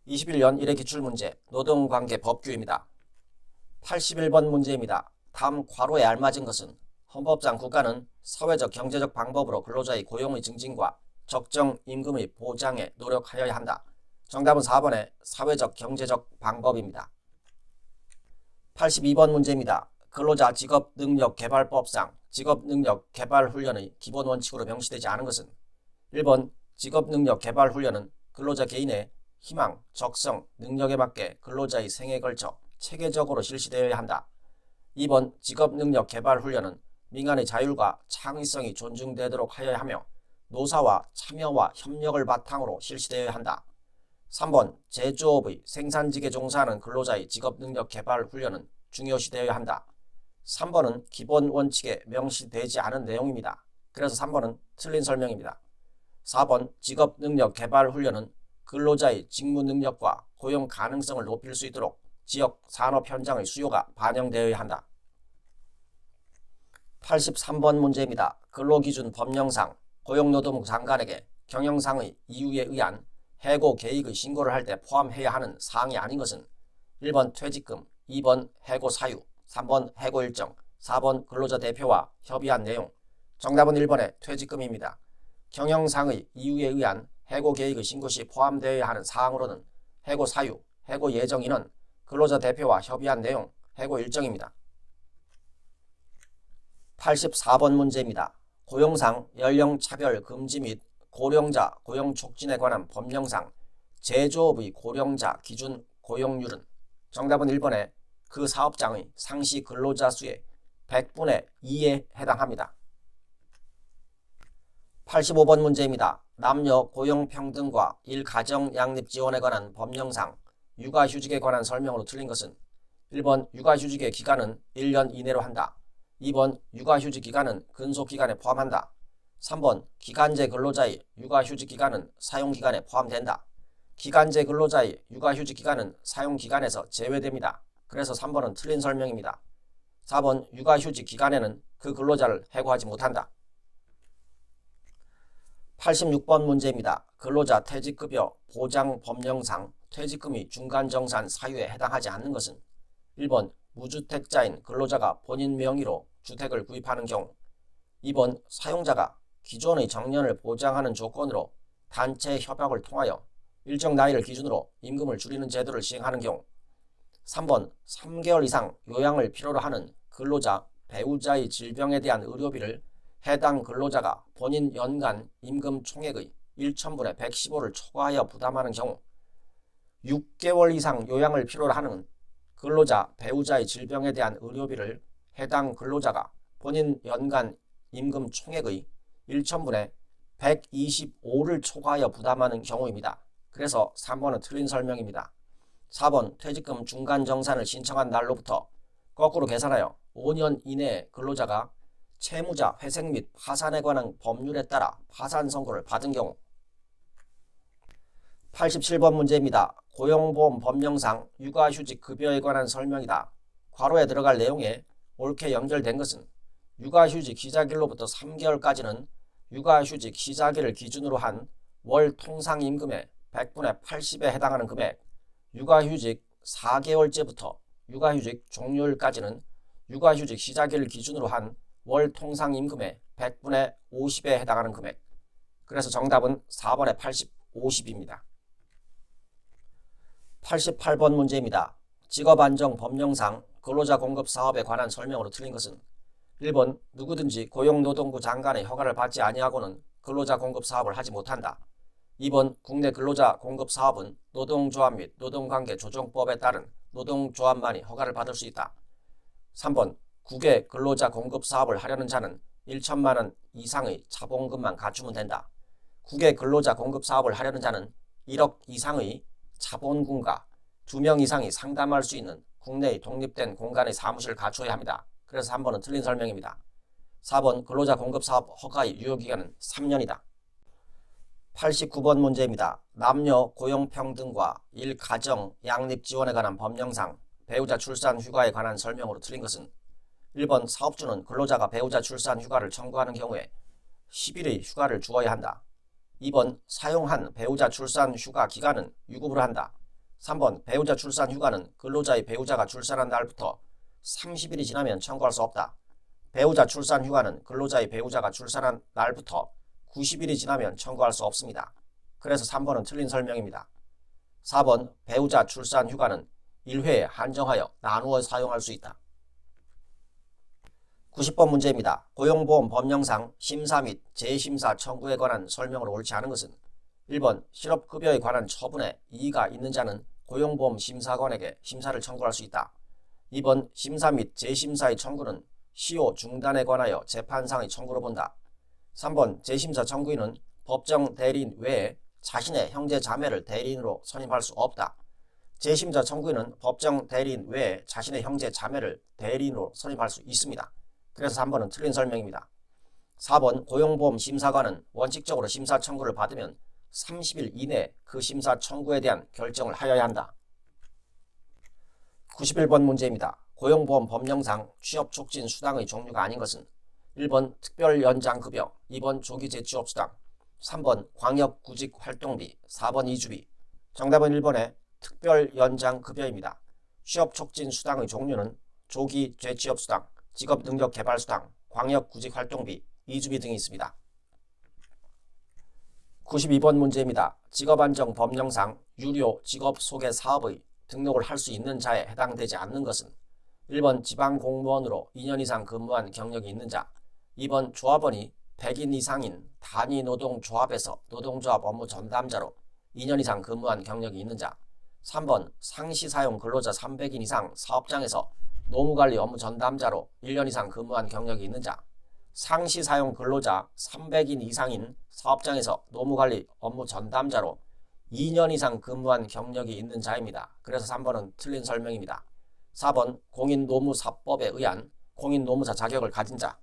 21년 1회 기출문제 노동관계 법규입니다. 81번 문제입니다. 다음 괄호에 알맞은 것은 헌법상 국가는 사회적 경제적 방법으로 근로자의 고용의 증진과 적정 임금의 보장에 노력하여야 한다. 정답은 4번의 사회적 경제적 방법입니다. 82번 문제입니다. 근로자 직업능력개발법상 직업능력개발훈련의 기본 원칙으로 명시되지 않은 것은 1번 직업능력개발훈련은 근로자 개인의 희망, 적성, 능력에 맞게 근로자의 생애에 걸쳐 체계적으로 실시되어야 한다. 2번 직업능력개발훈련은 민간의 자율과 창의성이 존중되도록 하여야 하며 노사와 참여와 협력을 바탕으로 실시되어야 한다. 3번 제조업의 생산직에 종사하는 근로자의 직업능력개발훈련은 중요시되어야 한다. 3번은 기본 원칙에 명시되지 않은 내용입니다. 그래서 3번은 틀린 설명입니다. 4번 직업능력개발훈련은 근로자의 직무 능력과 고용 가능성을 높일 수 있도록 지역 산업 현장의 수요가 반영되어야 한다. 83번 문제입니다. 근로기준 법령상 고용노동부 장관에게 경영상의 이유에 의한 해고 계획의 신고를 할 때 포함해야 하는 사항이 아닌 것은 1번 퇴직금, 2번 해고 사유, 3번 해고 일정, 4번 근로자 대표와 협의한 내용. 정답은 1번의 퇴직금입니다. 경영상의 이유에 의한 해고 계획의 신고 시 포함되어야 하는 사항으로는 해고 사유, 해고 예정 인원, 근로자 대표와 협의한 내용, 해고 일정입니다. 84번 문제입니다. 고용상 연령차별 금지 및 고령자 고용 촉진에 관한 법령상 제조업의 고령자 기준 고용률은 정답은 1번에 그 사업장의 상시 근로자 수의 100분의 2에 해당합니다. 85번 문제입니다. 남녀 고용평등과 일가정 양립 지원에 관한 법령상 육아휴직에 관한 설명으로 틀린 것은 1번 육아휴직의 기간은 1년 이내로 한다. 2번 육아휴직 기간은 근속기간에 포함한다. 3번 기간제 근로자의 육아휴직 기간은 사용기간에 포함된다. 기간제 근로자의 육아휴직 기간은 사용기간에서 제외됩니다. 그래서 3번은 틀린 설명입니다. 4번 육아휴직 기간에는 그 근로자를 해고하지 못한다. 86번 문제입니다. 근로자 퇴직급여 보장 법령상 퇴직금이 중간정산 사유에 해당하지 않는 것은 1번 무주택자인 근로자가 본인 명의로 주택을 구입하는 경우, 2번 사용자가 기존의 정년을 보장하는 조건으로 단체 협약을 통하여 일정 나이를 기준으로 임금을 줄이는 제도를 시행하는 경우, 3번 3개월 이상 요양을 필요로 하는 근로자, 배우자의 질병에 대한 의료비를 해당 근로자가 본인 연간 임금 총액의 1,000분의 115를 초과하여 부담하는 경우, 6개월 이상 요양을 필요로 하는 근로자, 배우자의 질병에 대한 의료비를 해당 근로자가 본인 연간 임금 총액의 1,000분의 125를 초과하여 부담하는 경우입니다. 그래서 3번은 틀린 설명입니다. 4번 퇴직금 중간정산을 신청한 날로부터 거꾸로 계산하여 5년 이내에 근로자가 채무자 회생 및 파산에 관한 법률에 따라 파산 선고를 받은 경우. 87번 문제입니다. 고용보험 법령상 육아휴직 급여에 관한 설명이다. 괄호에 들어갈 내용에 옳게 연결된 것은 육아휴직 시작일로부터 3개월까지는 육아휴직 시작일을 기준으로 한 월 통상임금의 100분의 80에 해당하는 금액, 육아휴직 4개월째부터 육아휴직 종료일까지는 육아휴직 시작일을 기준으로 한 월 통상임금의 100분의 50에 해당하는 금액. 그래서 정답은 4번의 80, 50입니다. 88번 문제입니다. 직업안정 법령상 근로자 공급 사업에 관한 설명으로 틀린 것은 1번 누구든지 고용노동부 장관의 허가를 받지 아니하고는 근로자 공급 사업을 하지 못한다. 2번 국내 근로자 공급 사업은 노동조합 및 노동관계 조정법에 따른 노동조합만이 허가를 받을 수 있다. 3번 국외 근로자 공급 사업을 하려는 자는 1천만 원 이상의 자본금만 갖추면 된다. 국외 근로자 공급 사업을 하려는 자는 1억 이상의 자본금과 2명 이상이 상담할 수 있는 국내의 독립된 공간의 사무실을 갖추어야 합니다. 그래서 3번은 틀린 설명입니다. 4번 근로자 공급 사업 허가의 유효기간은 3년이다. 89번 문제입니다. 남녀 고용평등과 일가정 양립 지원에 관한 법령상 배우자 출산 휴가에 관한 설명으로 틀린 것은 1번 사업주는 근로자가 배우자 출산 휴가를 청구하는 경우에 10일의 휴가를 주어야 한다. 2번 사용한 배우자 출산 휴가 기간은 유급으로 한다. 3번 배우자 출산 휴가는 근로자의 배우자가 출산한 날부터 30일이 지나면 청구할 수 없다. 배우자 출산 휴가는 근로자의 배우자가 출산한 날부터 90일이 지나면 청구할 수 없습니다. 그래서 3번은 틀린 설명입니다. 4번 배우자 출산 휴가는 1회에 한정하여 나누어 사용할 수 있다. 90번 문제입니다. 고용보험 법령상 심사 및 재심사 청구에 관한 설명으로 옳지 않은 것은 1번 실업급여에 관한 처분에 이의가 있는 자는 고용보험 심사관에게 심사를 청구할 수 있다. 2번 심사 및 재심사의 청구는 시효 중단에 관하여 재판상의 청구로 본다. 3번 재심사 청구인은 법정 대리인 외에 자신의 형제 자매를 대리인으로 선임할 수 없다. 재심사 청구인은 법정 대리인 외에 자신의 형제 자매를 대리인으로 선임할 수 있습니다. 그래서 3번은 틀린 설명입니다. 4번 고용보험 심사관은 원칙적으로 심사 청구를 받으면 30일 이내에 그 심사 청구에 대한 결정을 하여야 한다. 91번 문제입니다. 고용보험 법령상 취업촉진 수당의 종류가 아닌 것은 1번 특별연장급여, 2번 조기재취업수당, 3번 광역구직활동비, 4번 이주비. 정답은 1번의 특별연장급여입니다. 취업촉진 수당의 종류는 조기재취업수당, 직업능력개발수당, 광역구직활동비, 이주비 등이 있습니다. 92번 문제입니다. 직업안정법령상 유료 직업소개사업의 등록을 할 수 있는 자에 해당되지 않는 것은 1번 지방공무원으로 2년 이상 근무한 경력이 있는 자, 2번 조합원이 100인 이상인 단위노동조합에서 노동조합 업무 전담자로 2년 이상 근무한 경력이 있는 자, 3번 상시사용 근로자 300인 이상 사업장에서 노무관리 업무 전담자로 1년 이상 근무한 경력이 있는 자, 상시사용 근로자 300인 이상인 사업장에서 노무관리 업무 전담자로 2년 이상 근무한 경력이 있는 자입니다. 그래서 3번은 틀린 설명입니다. 4번 공인노무사법에 의한 공인노무사 자격을 가진 자.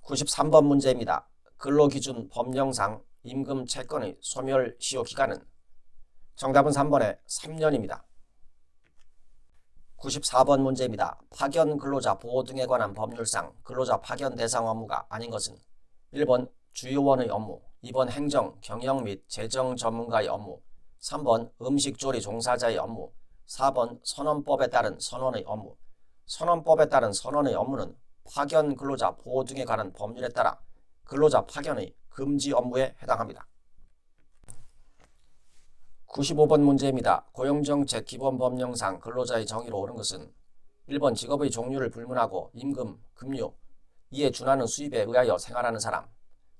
93번 문제입니다. 근로기준 법령상 임금 채권의 소멸시효 기간은 정답은 3번의 3년입니다. 94번 문제입니다. 파견 근로자 보호 등에 관한 법률상 근로자 파견 대상 업무가 아닌 것은 1번 주요원의 업무, 2번 행정, 경영 및 재정 전문가의 업무, 3번 음식조리 종사자의 업무, 4번 선언법에 따른 선원의 업무. 선언법에 따른 선원의 업무는 파견 근로자 보호 등에 관한 법률에 따라 근로자 파견의 금지 업무에 해당합니다. 95번 문제입니다. 고용정책 기본법령상 근로자의 정의로 옳은 것은 1번 직업의 종류를 불문하고 임금, 급료, 이에 준하는 수입에 의하여 생활하는 사람.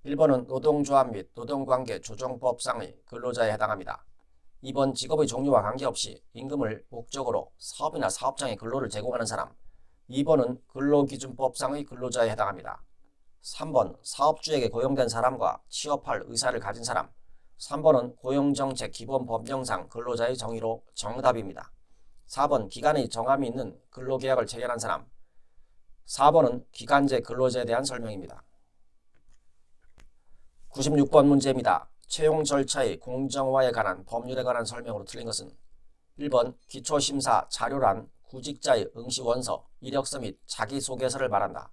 1번은 노동조합 및 노동관계 조정법상의 근로자에 해당합니다. 2번 직업의 종류와 관계없이 임금을 목적으로 사업이나 사업장에 근로를 제공하는 사람. 2번은 근로기준법상의 근로자에 해당합니다. 3번 사업주에게 고용된 사람과 취업할 의사를 가진 사람. 3번은 고용정책 기본법령상 근로자의 정의로 정답입니다. 4번 기간의 정함이 있는 근로계약을 체결한 사람. 4번은 기간제 근로자에 대한 설명입니다. 96번 문제입니다. 채용 절차의 공정화에 관한 법률에 관한 설명으로 틀린 것은 1번 기초심사 자료란 구직자의 응시원서, 이력서 및 자기소개서를 말한다.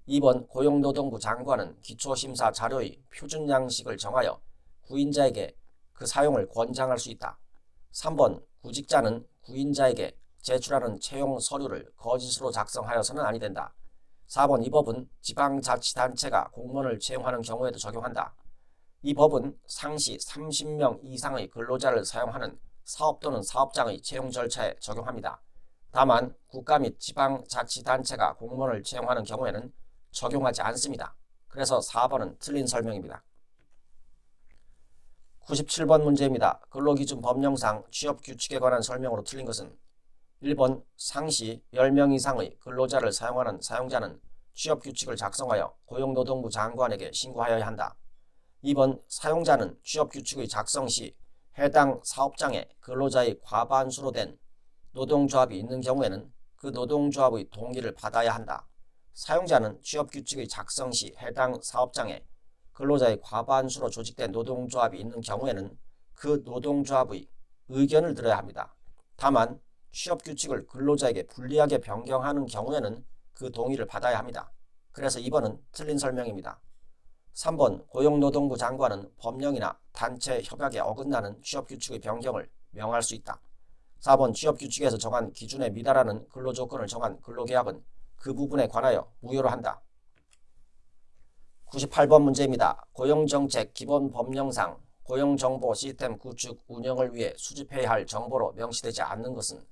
2번 고용노동부 장관은 기초심사 자료의 표준 양식을 정하여 구인자에게 그 사용을 권장할 수 있다. 3번 구직자는 구인자에게 제출하는 채용 서류를 거짓으로 작성하여서는 아니 된다. 4번 이 법은 지방자치단체가 공무원을 채용하는 경우에도 적용한다. 이 법은 상시 30명 이상의 근로자를 사용하는 사업 또는 사업장의 채용 절차에 적용합니다. 다만 국가 및 지방자치단체가 공무원을 채용하는 경우에는 적용하지 않습니다. 그래서 4번은 틀린 설명입니다. 97번 문제입니다. 근로기준 법령상 취업규칙에 관한 설명으로 틀린 것은 1번 상시 10명 이상의 근로자를 사용하는 사용자는 취업규칙을 작성하여 고용노동부 장관에게 신고하여야 한다. 2번 사용자는 취업규칙의 작성 시 해당 사업장에 근로자의 과반수로 된 노동조합이 있는 경우에는 그 노동조합의 동의를 받아야 한다. 사용자는 취업규칙의 작성 시 해당 사업장에 근로자의 과반수로 조직된 노동조합이 있는 경우에는 그 노동조합의 의견을 들어야 합니다. 다만 취업규칙을 근로자에게 불리하게 변경하는 경우에는 그 동의를 받아야 합니다. 그래서 2번은 틀린 설명입니다. 3번 고용노동부 장관은 법령이나 단체 협약에 어긋나는 취업규칙의 변경을 명할 수 있다. 4번 취업규칙에서 정한 기준에 미달하는 근로조건을 정한 근로계약은 그 부분에 관하여 무효로 한다. 98번 문제입니다. 고용정책 기본 법령상 고용정보 시스템 구축 운영을 위해 수집해야 할 정보로 명시되지 않는 것은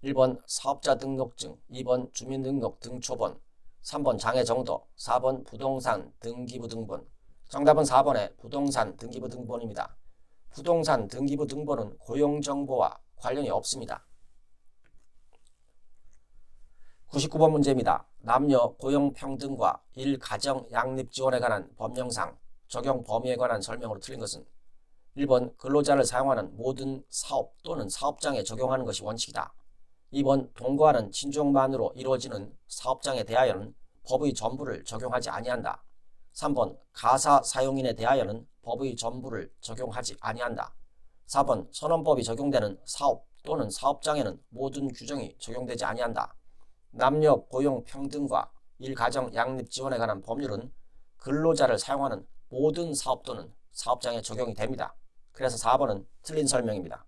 1번 사업자 등록증, 2번 주민등록 등초본, 3번 장애정도, 4번 부동산 등기부 등본. 정답은 4번의 부동산 등기부 등본입니다. 부동산 등기부 등본은 고용정보와 관련이 없습니다. 99번 문제입니다. 남녀 고용평등과 일가정 양립 지원에 관한 법령상 적용 범위에 관한 설명으로 틀린 것은 1번 근로자를 사용하는 모든 사업 또는 사업장에 적용하는 것이 원칙이다. 2번 동거하는 친족만으로 이루어지는 사업장에 대하여는 법의 전부를 적용하지 아니한다. 3번 가사 사용인에 대하여는 법의 전부를 적용하지 아니한다. 4번 선언법이 적용되는 사업 또는 사업장에는 모든 규정이 적용되지 아니한다. 남녀 고용 평등과 일가정 양립 지원에 관한 법률은 근로자를 사용하는 모든 사업 또는 사업장에 적용이 됩니다. 그래서 4번은 틀린 설명입니다.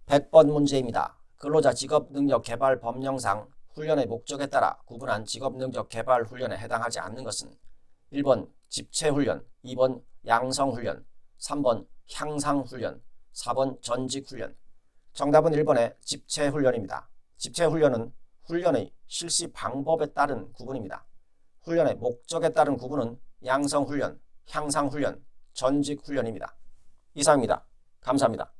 100번 문제입니다. 근로자 직업능력 개발 법령상 훈련의 목적에 따라 구분한 직업능력 개발 훈련에 해당하지 않는 것은 1번 집체훈련, 2번 양성훈련, 3번 향상훈련, 4번 전직훈련. 정답은 1번의 집체훈련입니다. 집체훈련은 훈련의 실시 방법에 따른 구분입니다. 훈련의 목적에 따른 구분은 양성훈련, 향상훈련, 전직훈련입니다. 이상입니다. 감사합니다.